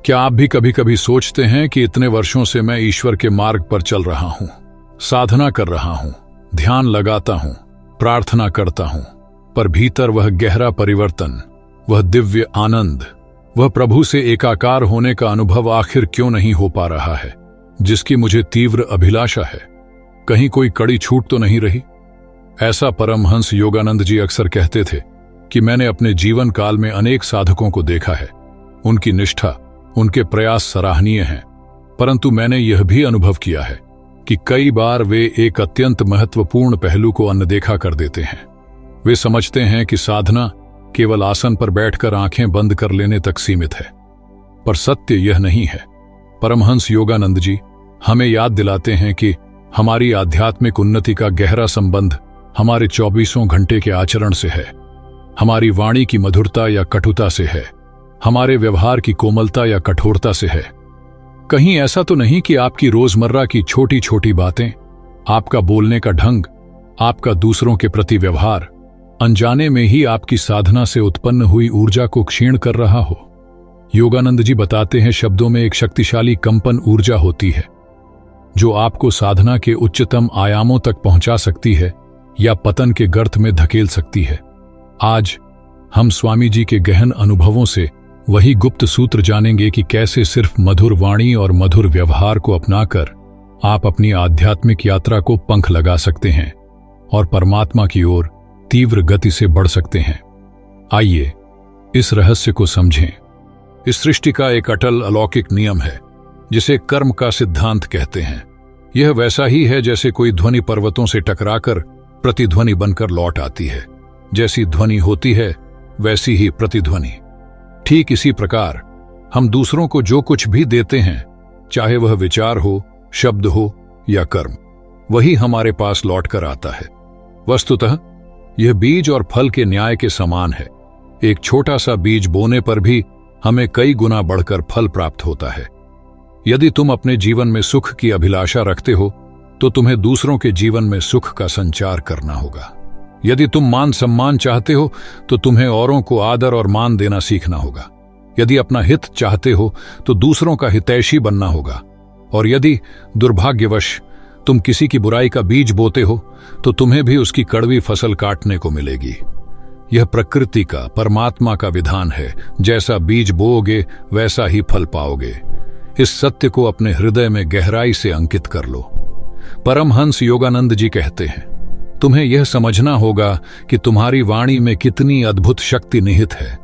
क्या आप भी कभी कभी सोचते हैं कि इतने वर्षों से मैं ईश्वर के मार्ग पर चल रहा हूं, साधना कर रहा हूं, ध्यान लगाता हूं, प्रार्थना करता हूं, पर भीतर वह गहरा परिवर्तन, वह दिव्य आनंद, वह प्रभु से एकाकार होने का अनुभव आखिर क्यों नहीं हो पा रहा है, जिसकी मुझे तीव्र अभिलाषा है? कहीं कोई कड़ी छूट तो नहीं रही? ऐसा परमहंस योगानंद जी अक्सर कहते थे कि मैंने अपने जीवन काल में अनेक साधकों को देखा है। उनकी निष्ठा, उनके प्रयास सराहनीय हैं, परंतु मैंने यह भी अनुभव किया है कि कई बार वे एक अत्यंत महत्वपूर्ण पहलू को अनदेखा कर देते हैं। वे समझते हैं कि साधना केवल आसन पर बैठकर आंखें बंद कर लेने तक सीमित है, पर सत्य यह नहीं है। परमहंस योगानंद जी हमें याद दिलाते हैं कि हमारी आध्यात्मिक उन्नति का गहरा संबंध हमारे 24 घंटे के आचरण से है, हमारी वाणी की मधुरता या कटुता से है, हमारे व्यवहार की कोमलता या कठोरता से है। कहीं ऐसा तो नहीं कि आपकी रोजमर्रा की छोटी छोटी बातें, आपका बोलने का ढंग, आपका दूसरों के प्रति व्यवहार अनजाने में ही आपकी साधना से उत्पन्न हुई ऊर्जा को क्षीण कर रहा हो? योगानंद जी बताते हैं, शब्दों में एक शक्तिशाली कंपन ऊर्जा होती है जो आपको साधना के उच्चतम आयामों तक पहुंचा सकती है या पतन के गर्त में धकेल सकती है। आज हम स्वामी जी के गहन अनुभवों से वही गुप्त सूत्र जानेंगे कि कैसे सिर्फ मधुर वाणी और मधुर व्यवहार को अपनाकर आप अपनी आध्यात्मिक यात्रा को पंख लगा सकते हैं और परमात्मा की ओर तीव्र गति से बढ़ सकते हैं। आइए इस रहस्य को समझें। इस सृष्टि का एक अटल अलौकिक नियम है जिसे कर्म का सिद्धांत कहते हैं। यह वैसा ही है जैसे कोई ध्वनि पर्वतों से टकराकर प्रतिध्वनि बनकर लौट आती है। जैसी ध्वनि होती है वैसी ही प्रतिध्वनि। ठीक इसी प्रकार हम दूसरों को जो कुछ भी देते हैं, चाहे वह विचार हो, शब्द हो या कर्म, वही हमारे पास लौट कर आता है। वस्तुतः यह बीज और फल के न्याय के समान है। एक छोटा सा बीज बोने पर भी हमें कई गुना बढ़कर फल प्राप्त होता है। यदि तुम अपने जीवन में सुख की अभिलाषा रखते हो तो तुम्हें दूसरों के जीवन में सुख का संचार करना होगा। यदि तुम मान सम्मान चाहते हो तो तुम्हें औरों को आदर और मान देना सीखना होगा। यदि अपना हित चाहते हो तो दूसरों का हितैषी बनना होगा। और यदि दुर्भाग्यवश तुम किसी की बुराई का बीज बोते हो तो तुम्हें भी उसकी कड़वी फसल काटने को मिलेगी। यह प्रकृति का, परमात्मा का विधान है। जैसा बीज बोओगे वैसा ही फल पाओगे। इस सत्य को अपने हृदय में गहराई से अंकित कर लो। परमहंस योगानंद जी कहते हैं, तुम्हें यह समझना होगा कि तुम्हारी वाणी में कितनी अद्भुत शक्ति निहित है।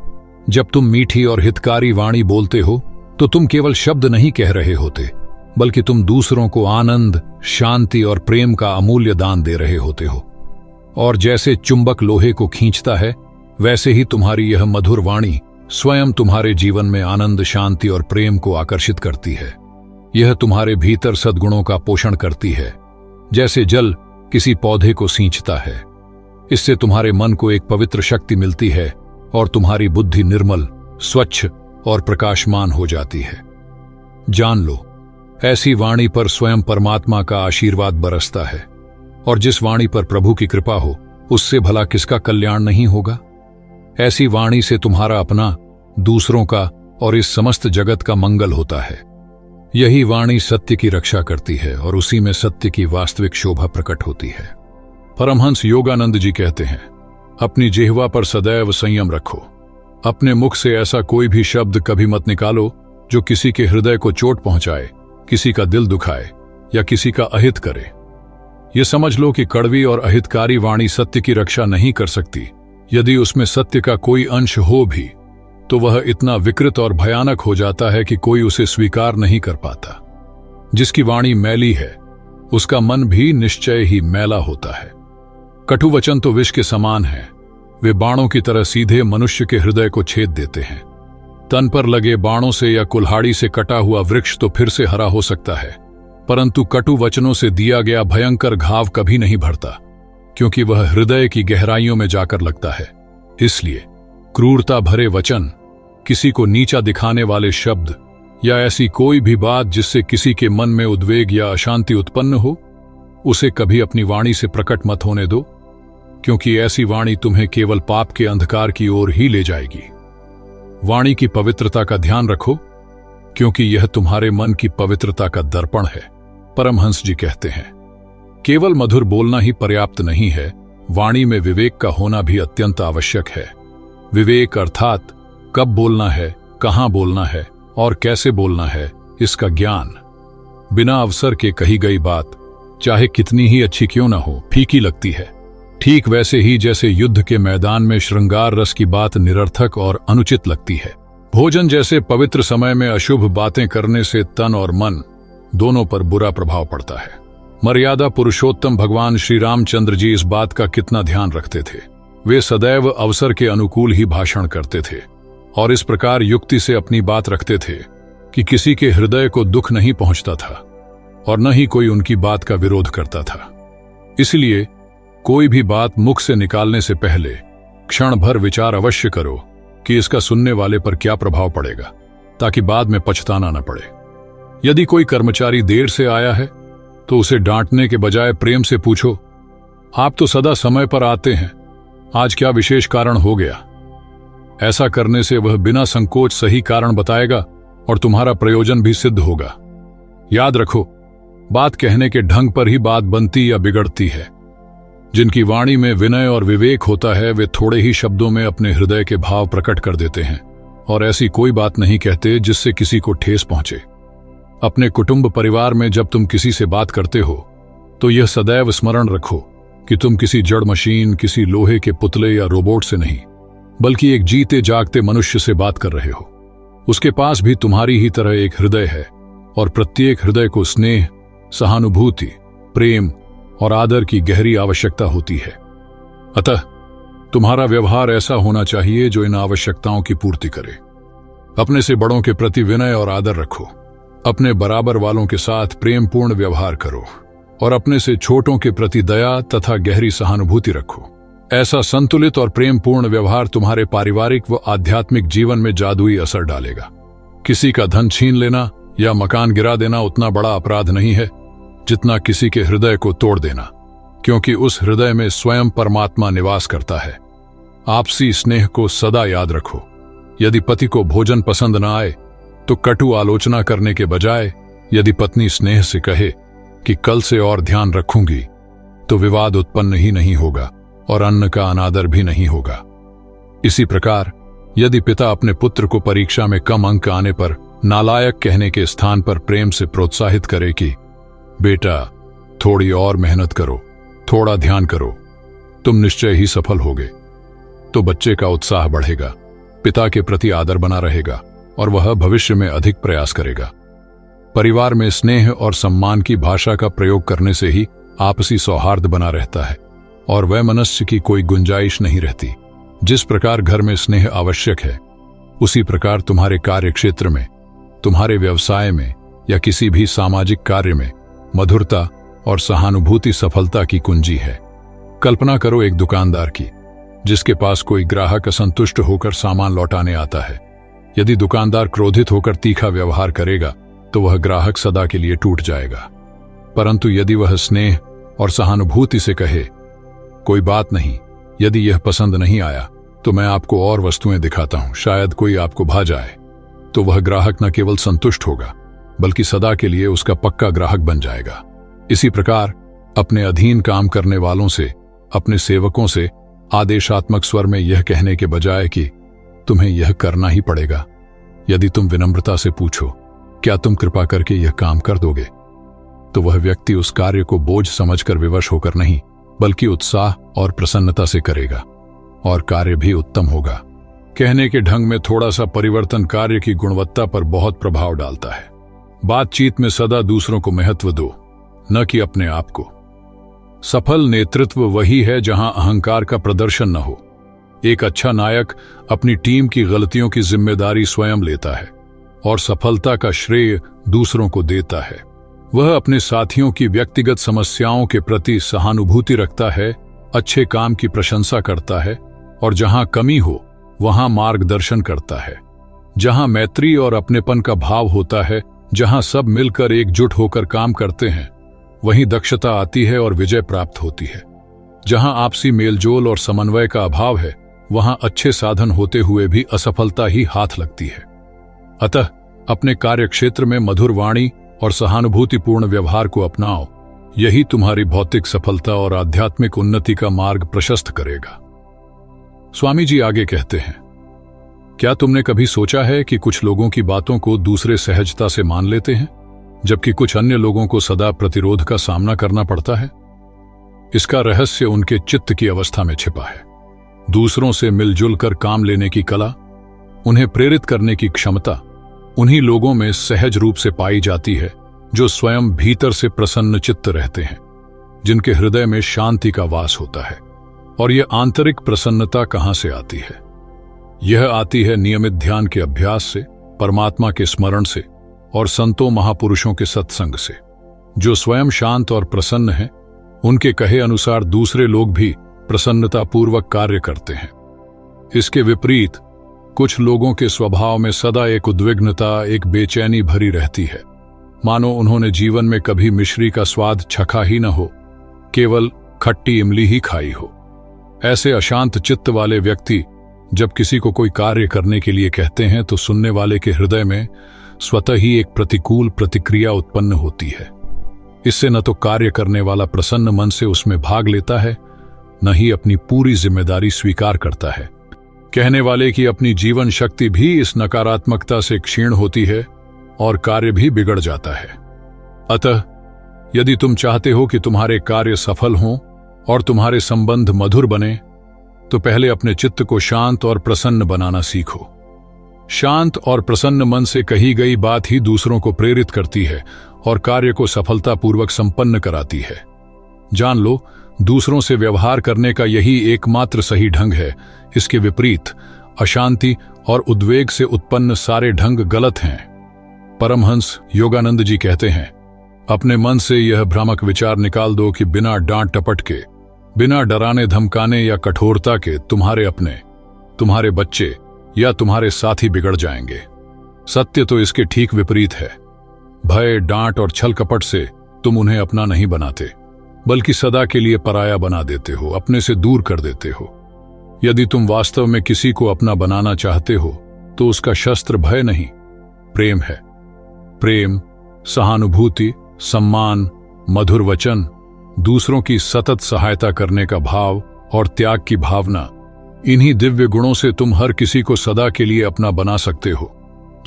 जब तुम मीठी और हितकारी वाणी बोलते हो तो तुम केवल शब्द नहीं कह रहे होते, बल्कि तुम दूसरों को आनंद, शांति और प्रेम का अमूल्य दान दे रहे होते हो। और जैसे चुंबक लोहे को खींचता है, वैसे ही तुम्हारी यह मधुर वाणी स्वयं तुम्हारे जीवन में आनंद, शांति और प्रेम को आकर्षित करती है। यह तुम्हारे भीतर सद्गुणों का पोषण करती है, जैसे जल किसी पौधे को सींचता है। इससे तुम्हारे मन को एक पवित्र शक्ति मिलती है और तुम्हारी बुद्धि निर्मल, स्वच्छ और प्रकाशमान हो जाती है। जान लो, ऐसी वाणी पर स्वयं परमात्मा का आशीर्वाद बरसता है, और जिस वाणी पर प्रभु की कृपा हो उससे भला किसका कल्याण नहीं होगा। ऐसी वाणी से तुम्हारा अपना, दूसरों का और इस समस्त जगत का मंगल होता है। यही वाणी सत्य की रक्षा करती है और उसी में सत्य की वास्तविक शोभा प्रकट होती है। परमहंस योगानंद जी कहते हैं, अपनी जिह्वा पर सदैव संयम रखो। अपने मुख से ऐसा कोई भी शब्द कभी मत निकालो जो किसी के हृदय को चोट पहुंचाए, किसी का दिल दुखाए या किसी का अहित करे। यह समझ लो कि कड़वी और अहितकारी वाणी सत्य की रक्षा नहीं कर सकती। यदि उसमें सत्य का कोई अंश हो भी तो वह इतना विकृत और भयानक हो जाता है कि कोई उसे स्वीकार नहीं कर पाता। जिसकी वाणी मैली है उसका मन भी निश्चय ही मैला होता है। कटु वचन तो विष के समान है। वे बाणों की तरह सीधे मनुष्य के हृदय को छेद देते हैं। तन पर लगे बाणों से या कुल्हाड़ी से कटा हुआ वृक्ष तो फिर से हरा हो सकता है, परंतु कटु वचनों से दिया गया भयंकर घाव कभी नहीं भरता, क्योंकि वह हृदय की गहराइयों में जाकर लगता है। इसलिए क्रूरता भरे वचन, किसी को नीचा दिखाने वाले शब्द या ऐसी कोई भी बात जिससे किसी के मन में उद्वेग या अशांति उत्पन्न हो, उसे कभी अपनी वाणी से प्रकट मत होने दो, क्योंकि ऐसी वाणी तुम्हें केवल पाप के अंधकार की ओर ही ले जाएगी। वाणी की पवित्रता का ध्यान रखो। क्योंकि यह तुम्हारे मन की पवित्रता का दर्पण है। परमहंस जी कहते हैं, केवल मधुर बोलना ही पर्याप्त नहीं है, वाणी में विवेक का होना भी अत्यंत आवश्यक है। विवेक अर्थात कब बोलना है, कहां बोलना है और कैसे बोलना है, इसका ज्ञान। बिना अवसर के कही गई बात चाहे कितनी ही अच्छी क्यों ना हो, फीकी लगती है। ठीक वैसे ही जैसे युद्ध के मैदान में श्रृंगार रस की बात निरर्थक और अनुचित लगती है। भोजन जैसे पवित्र समय में अशुभ बातें करने से तन और मन दोनों पर बुरा प्रभाव पड़ता है। मर्यादा पुरुषोत्तम भगवान श्री रामचंद्र जी इस बात का कितना ध्यान रखते थे। वे सदैव अवसर के अनुकूल ही भाषण करते थे और इस प्रकार युक्ति से अपनी बात रखते थे कि किसी के हृदय को दुख नहीं पहुंचता था और न ही कोई उनकी बात का विरोध करता था। इसलिए कोई भी बात मुख से निकालने से पहले क्षण भर विचार अवश्य करो कि इसका सुनने वाले पर क्या प्रभाव पड़ेगा, ताकि बाद में पछताना न पड़े। यदि कोई कर्मचारी देर से आया है तो उसे डांटने के बजाय प्रेम से पूछो, आप तो सदा समय पर आते हैं, आज क्या विशेष कारण हो गया। ऐसा करने से वह बिना संकोच सही कारण बताएगा और तुम्हारा प्रयोजन भी सिद्ध होगा। याद रखो, बात कहने के ढंग पर ही बात बनती या बिगड़ती है। जिनकी वाणी में विनय और विवेक होता है वे थोड़े ही शब्दों में अपने हृदय के भाव प्रकट कर देते हैं और ऐसी कोई बात नहीं कहते जिससे किसी को ठेस पहुंचे। अपने कुटुंब परिवार में जब तुम किसी से बात करते हो तो यह सदैव स्मरण रखो कि तुम किसी जड़ मशीन, किसी लोहे के पुतले या रोबोट से नहीं, बल्कि एक जीते जागते मनुष्य से बात कर रहे हो। उसके पास भी तुम्हारी ही तरह एक हृदय है और प्रत्येक हृदय को स्नेह, सहानुभूति, प्रेम और आदर की गहरी आवश्यकता होती है। अतः तुम्हारा व्यवहार ऐसा होना चाहिए जो इन आवश्यकताओं की पूर्ति करे। अपने से बड़ों के प्रति विनय और आदर रखो, अपने बराबर वालों के साथ प्रेमपूर्ण व्यवहार करो और अपने से छोटों के प्रति दया तथा गहरी सहानुभूति रखो। ऐसा संतुलित और प्रेमपूर्ण व्यवहार तुम्हारे पारिवारिक व आध्यात्मिक जीवन में जादुई असर डालेगा। किसी का धन छीन लेना या मकान गिरा देना उतना बड़ा अपराध नहीं है जितना किसी के हृदय को तोड़ देना, क्योंकि उस हृदय में स्वयं परमात्मा निवास करता है। आपसी स्नेह को सदा याद रखो। यदि पति को भोजन पसंद न आए तो कटु आलोचना करने के बजाय यदि पत्नी स्नेह से कहे कि कल से और ध्यान रखूंगी, तो विवाद उत्पन्न ही नहीं होगा और अन्न का अनादर भी नहीं होगा। इसी प्रकार यदि पिता अपने पुत्र को परीक्षा में कम अंक आने पर नालायक कहने के स्थान पर प्रेम से प्रोत्साहित करे कि बेटा थोड़ी और मेहनत करो, थोड़ा ध्यान करो, तुम निश्चय ही सफल होगे, तो बच्चे का उत्साह बढ़ेगा, पिता के प्रति आदर बना रहेगा और वह भविष्य में अधिक प्रयास करेगा। परिवार में स्नेह और सम्मान की भाषा का प्रयोग करने से ही आपसी सौहार्द बना रहता है और वैमनस्य की कोई गुंजाइश नहीं रहती। जिस प्रकार घर में स्नेह आवश्यक है, उसी प्रकार तुम्हारे कार्य क्षेत्र में, तुम्हारे व्यवसाय में या किसी भी सामाजिक कार्य में मधुरता और सहानुभूति सफलता की कुंजी है। कल्पना करो एक दुकानदार की, जिसके पास कोई ग्राहक असंतुष्ट होकर सामान लौटाने आता है। यदि दुकानदार क्रोधित होकर तीखा व्यवहार करेगा तो वह ग्राहक सदा के लिए टूट जाएगा। परंतु यदि वह स्नेह और सहानुभूति से कहे, कोई बात नहीं, यदि यह पसंद नहीं आया तो मैं आपको और वस्तुएं दिखाता हूं, शायद कोई आपको भा जाए, तो वह ग्राहक न केवल संतुष्ट होगा बल्कि सदा के लिए उसका पक्का ग्राहक बन जाएगा। इसी प्रकार अपने अधीन काम करने वालों से, अपने सेवकों से आदेशात्मक स्वर में यह कहने के बजाय कि तुम्हें यह करना ही पड़ेगा, यदि तुम विनम्रता से पूछो, क्या तुम कृपा करके यह काम कर दोगे, तो वह व्यक्ति उस कार्य को बोझ समझकर विवश होकर नहीं बल्कि उत्साह और प्रसन्नता से करेगा और कार्य भी उत्तम होगा। कहने के ढंग में थोड़ा सा परिवर्तन कार्य की गुणवत्ता पर बहुत प्रभाव डालता है। बातचीत में सदा दूसरों को महत्व दो, न कि अपने आप को। सफल नेतृत्व वही है जहां अहंकार का प्रदर्शन न हो। एक अच्छा नायक अपनी टीम की गलतियों की जिम्मेदारी स्वयं लेता है और सफलता का श्रेय दूसरों को देता है। वह अपने साथियों की व्यक्तिगत समस्याओं के प्रति सहानुभूति रखता है, अच्छे काम की प्रशंसा करता है और जहां कमी हो वहां मार्गदर्शन करता है। जहां मैत्री और अपनेपन का भाव होता है, जहां सब मिलकर एकजुट होकर काम करते हैं, वहीं दक्षता आती है और विजय प्राप्त होती है। जहां आपसी मेलजोल और समन्वय का अभाव है, वहां अच्छे साधन होते हुए भी असफलता ही हाथ लगती है। अतः अपने कार्य क्षेत्र में मधुर वाणी और सहानुभूतिपूर्ण व्यवहार को अपनाओ। यही तुम्हारी भौतिक सफलता और आध्यात्मिक उन्नति का मार्ग प्रशस्त करेगा। स्वामी जी आगे कहते हैं, क्या तुमने कभी सोचा है कि कुछ लोगों की बातों को दूसरे सहजता से मान लेते हैं, जबकि कुछ अन्य लोगों को सदा प्रतिरोध का सामना करना पड़ता है? इसका रहस्य उनके चित्त की अवस्था में छिपा है। दूसरों से मिलजुल कर काम लेने की कला, उन्हें प्रेरित करने की क्षमता उन्हीं लोगों में सहज रूप से पाई जाती है जो स्वयं भीतर से प्रसन्न चित्त रहते हैं, जिनके हृदय में शांति का वास होता है। और यह आंतरिक प्रसन्नता कहां से आती है? यह आती है नियमित ध्यान के अभ्यास से, परमात्मा के स्मरण से और संतों महापुरुषों के सत्संग से। जो स्वयं शांत और प्रसन्न हैं, उनके कहे अनुसार दूसरे लोग भी प्रसन्नतापूर्वक कार्य करते हैं। इसके विपरीत कुछ लोगों के स्वभाव में सदा एक उद्विग्नता, एक बेचैनी भरी रहती है, मानो उन्होंने जीवन में कभी मिश्री का स्वाद चखा ही न हो, केवल खट्टी इमली ही खाई हो। ऐसे अशांत चित्त वाले व्यक्ति जब किसी को कोई कार्य करने के लिए कहते हैं तो सुनने वाले के हृदय में स्वतः ही एक प्रतिकूल प्रतिक्रिया उत्पन्न होती है। इससे न तो कार्य करने वाला प्रसन्न मन से उसमें भाग लेता है, न ही अपनी पूरी जिम्मेदारी स्वीकार करता है। कहने वाले की अपनी जीवन शक्ति भी इस नकारात्मकता से क्षीण होती है और कार्य भी बिगड़ जाता है। अतः यदि तुम चाहते हो कि तुम्हारे कार्य सफल हों और तुम्हारे संबंध मधुर बने, तो पहले अपने चित्त को शांत और प्रसन्न बनाना सीखो। शांत और प्रसन्न मन से कही गई बात ही दूसरों को प्रेरित करती है और कार्य को सफलतापूर्वक संपन्न कराती है। जान लो, दूसरों से व्यवहार करने का यही एकमात्र सही ढंग है। इसके विपरीत अशांति और उद्वेग से उत्पन्न सारे ढंग गलत हैं। परमहंस योगानंद जी कहते हैं, अपने मन से यह भ्रामक विचार निकाल दो कि बिना डांट टपट के, बिना डराने धमकाने या कठोरता के तुम्हारे अपने, तुम्हारे बच्चे या तुम्हारे साथी बिगड़ जाएंगे। सत्य तो इसके ठीक विपरीत है। भय, डांट और छल कपट से तुम उन्हें अपना नहीं बनाते, बल्कि सदा के लिए पराया बना देते हो, अपने से दूर कर देते हो। यदि तुम वास्तव में किसी को अपना बनाना चाहते हो तो उसका शस्त्र भय नहीं, प्रेम है। प्रेम, सहानुभूति, सम्मान, मधुर वचन, दूसरों की सतत सहायता करने का भाव और त्याग की भावना, इन्हीं दिव्य गुणों से तुम हर किसी को सदा के लिए अपना बना सकते हो।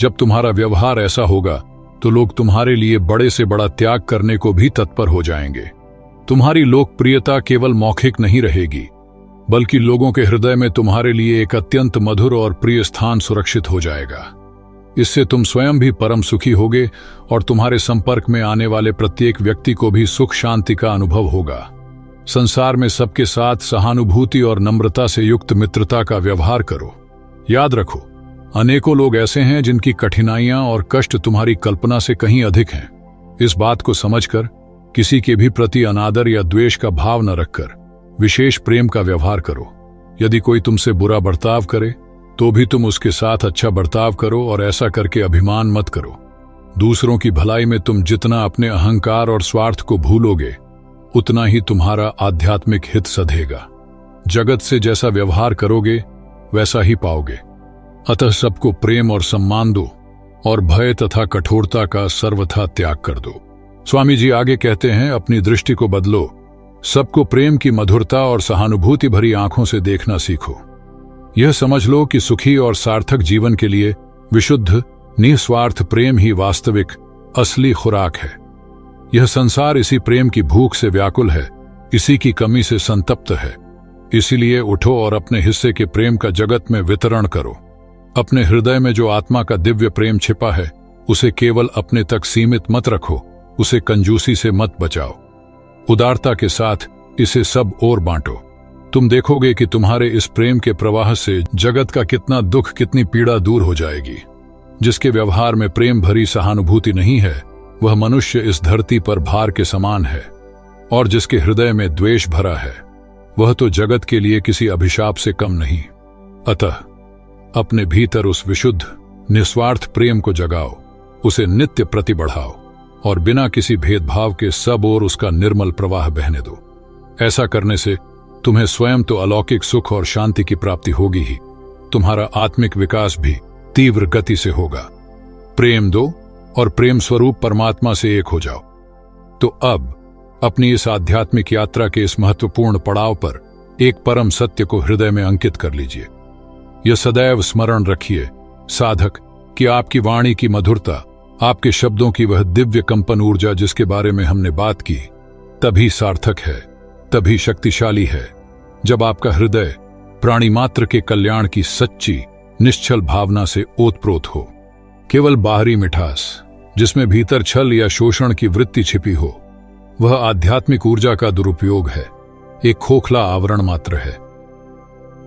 जब तुम्हारा व्यवहार ऐसा होगा तो लोग तुम्हारे लिए बड़े से बड़ा त्याग करने को भी तत्पर हो जाएंगे। तुम्हारी लोकप्रियता केवल मौखिक नहीं रहेगी, बल्कि लोगों के हृदय में तुम्हारे लिए एक अत्यंत मधुर और प्रिय स्थान सुरक्षित हो जाएगा। इससे तुम स्वयं भी परम सुखी होगे और तुम्हारे संपर्क में आने वाले प्रत्येक व्यक्ति को भी सुख शांति का अनुभव होगा। संसार में सबके साथ सहानुभूति और नम्रता से युक्त मित्रता का व्यवहार करो। याद रखो, अनेकों लोग ऐसे हैं जिनकी कठिनाइयां और कष्ट तुम्हारी कल्पना से कहीं अधिक हैं। इस बात को समझकर किसी के भी प्रति अनादर या द्वेष का भाव न रखकर विशेष प्रेम का व्यवहार करो। यदि कोई तुमसे बुरा बर्ताव करे तो भी तुम उसके साथ अच्छा बर्ताव करो और ऐसा करके अभिमान मत करो। दूसरों की भलाई में तुम जितना अपने अहंकार और स्वार्थ को भूलोगे, उतना ही तुम्हारा आध्यात्मिक हित सधेगा। जगत से जैसा व्यवहार करोगे वैसा ही पाओगे। अतः सबको प्रेम और सम्मान दो और भय तथा कठोरता का सर्वथा त्याग कर दो। स्वामी जी आगे कहते हैं, अपनी दृष्टि को बदलो, सबको प्रेम की मधुरता और सहानुभूति भरी आंखों से देखना सीखो। यह समझ लो कि सुखी और सार्थक जीवन के लिए विशुद्ध निस्वार्थ प्रेम ही वास्तविक असली खुराक है। यह संसार इसी प्रेम की भूख से व्याकुल है, इसी की कमी से संतप्त है। इसीलिए उठो और अपने हिस्से के प्रेम का जगत में वितरण करो। अपने हृदय में जो आत्मा का दिव्य प्रेम छिपा है, उसे केवल अपने तक सीमित मत रखो, उसे कंजूसी से मत बचाओ। उदारता के साथ इसे सब ओर बांटो। तुम देखोगे कि तुम्हारे इस प्रेम के प्रवाह से जगत का कितना दुख, कितनी पीड़ा दूर हो जाएगी। जिसके व्यवहार में प्रेम भरी सहानुभूति नहीं है, वह मनुष्य इस धरती पर भार के समान है, और जिसके हृदय में द्वेष भरा है, वह तो जगत के लिए किसी अभिशाप से कम नहीं। अतः अपने भीतर उस विशुद्ध निस्वार्थ प्रेम को जगाओ, उसे नित्य प्रति बढ़ाओ और बिना किसी भेदभाव के सब ओर उसका निर्मल प्रवाह बहने दो। ऐसा करने से तुम्हें स्वयं तो अलौकिक सुख और शांति की प्राप्ति होगी ही, तुम्हारा आत्मिक विकास भी तीव्र गति से होगा। प्रेम दो और प्रेम स्वरूप परमात्मा से एक हो जाओ। तो अब अपनी इस आध्यात्मिक यात्रा के इस महत्वपूर्ण पड़ाव पर एक परम सत्य को हृदय में अंकित कर लीजिए। यह सदैव स्मरण रखिए साधक कि आपकी वाणी की मधुरता, आपके शब्दों की वह दिव्य कंपन ऊर्जा जिसके बारे में हमने बात की, तभी सार्थक है, तभी शक्तिशाली है जब आपका हृदय प्राणी मात्र के कल्याण की सच्ची निश्चल भावना से ओतप्रोत हो। केवल बाहरी मिठास जिसमें भीतर छल या शोषण की वृत्ति छिपी हो, वह आध्यात्मिक ऊर्जा का दुरुपयोग है, एक खोखला आवरण मात्र है।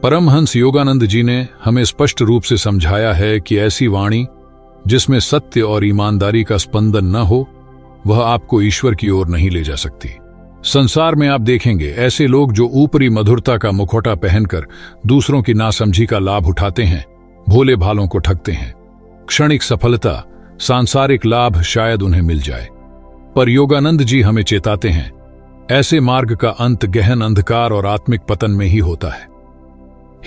परमहंस योगानंद जी ने हमें स्पष्ट रूप से समझाया है कि ऐसी वाणी जिसमें सत्य और ईमानदारी का स्पंदन न हो, वह आपको ईश्वर की ओर नहीं ले जा सकती। संसार में आप देखेंगे ऐसे लोग जो ऊपरी मधुरता का मुखौटा पहनकर दूसरों की नासमझी का लाभ उठाते हैं, भोले भालों को ठगते हैं। क्षणिक सफलता, सांसारिक लाभ शायद उन्हें मिल जाए, पर योगानंद जी हमें चेताते हैं, ऐसे मार्ग का अंत गहन अंधकार और आत्मिक पतन में ही होता है।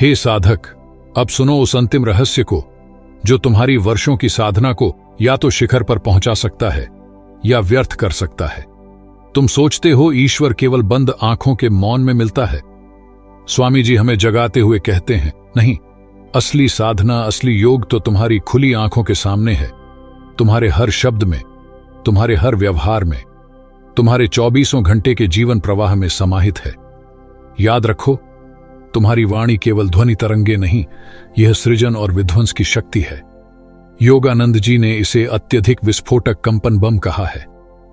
हे साधक, अब सुनो उस अंतिम रहस्य को जो तुम्हारी वर्षों की साधना को या तो शिखर पर पहुंचा सकता है या व्यर्थ कर सकता है। तुम सोचते हो ईश्वर केवल बंद आंखों के मौन में मिलता है। स्वामी जी हमें जगाते हुए कहते हैं, नहीं, असली साधना, असली योग तो तुम्हारी खुली आंखों के सामने है, तुम्हारे हर शब्द में, तुम्हारे हर व्यवहार में, तुम्हारे 24 घंटे के जीवन प्रवाह में समाहित है। याद रखो, तुम्हारी वाणी केवल ध्वनि तरंगे नहीं, यह सृजन और विध्वंस की शक्ति है। योगानंद जी ने इसे अत्यधिक विस्फोटक कंपन बम कहा है।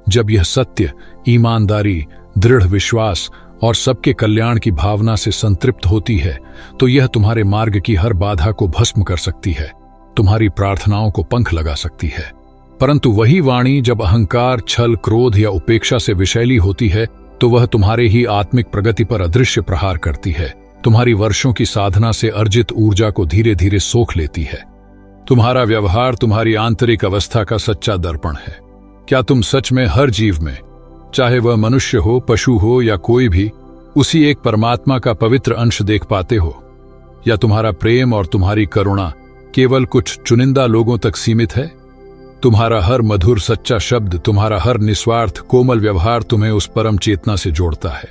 जब यह सत्य, ईमानदारी, दृढ़ विश्वास और सबके कल्याण की भावना से संतृप्त होती है, तो यह तुम्हारे मार्ग की हर बाधा को भस्म कर सकती है, तुम्हारी प्रार्थनाओं को पंख लगा सकती है। परंतु वही वाणी जब अहंकार, छल, क्रोध या उपेक्षा से विषैली होती है, तो वह तुम्हारे ही आत्मिक प्रगति पर अदृश्य प्रहार करती है, तुम्हारी वर्षों की साधना से अर्जित ऊर्जा को धीरे धीरे सोख लेती है। तुम्हारा व्यवहार तुम्हारी आंतरिक अवस्था का सच्चा दर्पण है। क्या तुम सच में हर जीव में, चाहे वह मनुष्य हो, पशु हो या कोई भी, उसी एक परमात्मा का पवित्र अंश देख पाते हो? या तुम्हारा प्रेम और तुम्हारी करुणा केवल कुछ चुनिंदा लोगों तक सीमित है? तुम्हारा हर मधुर सच्चा शब्द, तुम्हारा हर निस्वार्थ कोमल व्यवहार तुम्हें उस परम चेतना से जोड़ता है।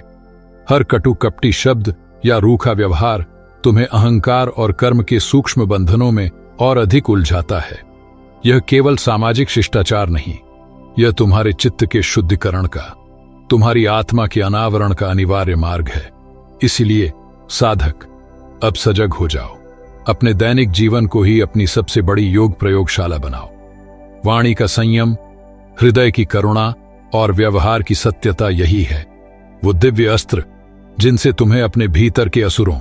हर कटु कपटी शब्द या रूखा व्यवहार तुम्हें अहंकार और कर्म के सूक्ष्म बंधनों में और अधिक उलझाता है। यह केवल सामाजिक शिष्टाचार नहीं, यह तुम्हारे चित्त के शुद्धिकरण का, तुम्हारी आत्मा के अनावरण का अनिवार्य मार्ग है। इसीलिए साधक, अब सजग हो जाओ, अपने दैनिक जीवन को ही अपनी सबसे बड़ी योग प्रयोगशाला बनाओ। वाणी का संयम, हृदय की करुणा और व्यवहार की सत्यता यही है वो दिव्य अस्त्र जिनसे तुम्हें अपने भीतर के असुरों,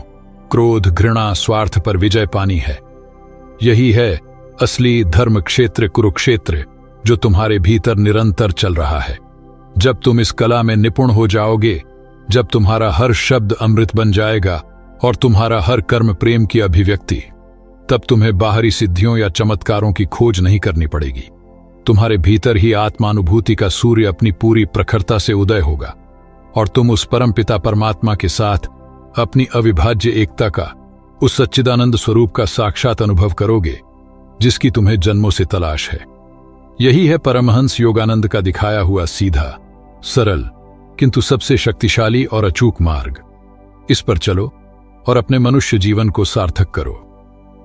क्रोध, घृणा, स्वार्थ पर विजय पानी है। यही है असली धर्म क्षेत्र कुरुक्षेत्र जो तुम्हारे भीतर निरंतर चल रहा है। जब तुम इस कला में निपुण हो जाओगे, जब तुम्हारा हर शब्द अमृत बन जाएगा और तुम्हारा हर कर्म प्रेम की अभिव्यक्ति, तब तुम्हें बाहरी सिद्धियों या चमत्कारों की खोज नहीं करनी पड़ेगी। तुम्हारे भीतर ही आत्मानुभूति का सूर्य अपनी पूरी प्रखरता से उदय होगा और तुम उस परमपिता परमात्मा के साथ अपनी अविभाज्य एकता का, उस सच्चिदानंद स्वरूप का साक्षात अनुभव करोगे जिसकी तुम्हें जन्मों से तलाश है। यही है परमहंस योगानंद का दिखाया हुआ सीधा, सरल किंतु सबसे शक्तिशाली और अचूक मार्ग। इस पर चलो और अपने मनुष्य जीवन को सार्थक करो।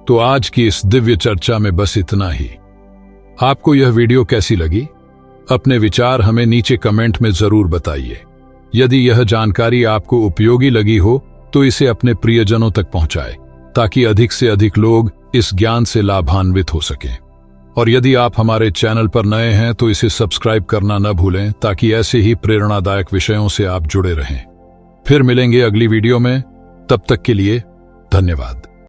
तो आज की इस दिव्य चर्चा में बस इतना ही। आपको यह वीडियो कैसी लगी? अपने विचार हमें नीचे कमेंट में जरूर बताइए। यदि यह जानकारी आपको उपयोगी लगी हो तो इसे अपने प्रियजनों तक पहुंचाएं, ताकि अधिक से अधिक लोग इस ज्ञान से लाभान्वित हो सकें। और यदि आप हमारे चैनल पर नए हैं तो इसे सब्सक्राइब करना न भूलें, ताकि ऐसे ही प्रेरणादायक विषयों से आप जुड़े रहें। फिर मिलेंगे अगली वीडियो में, तब तक के लिए धन्यवाद।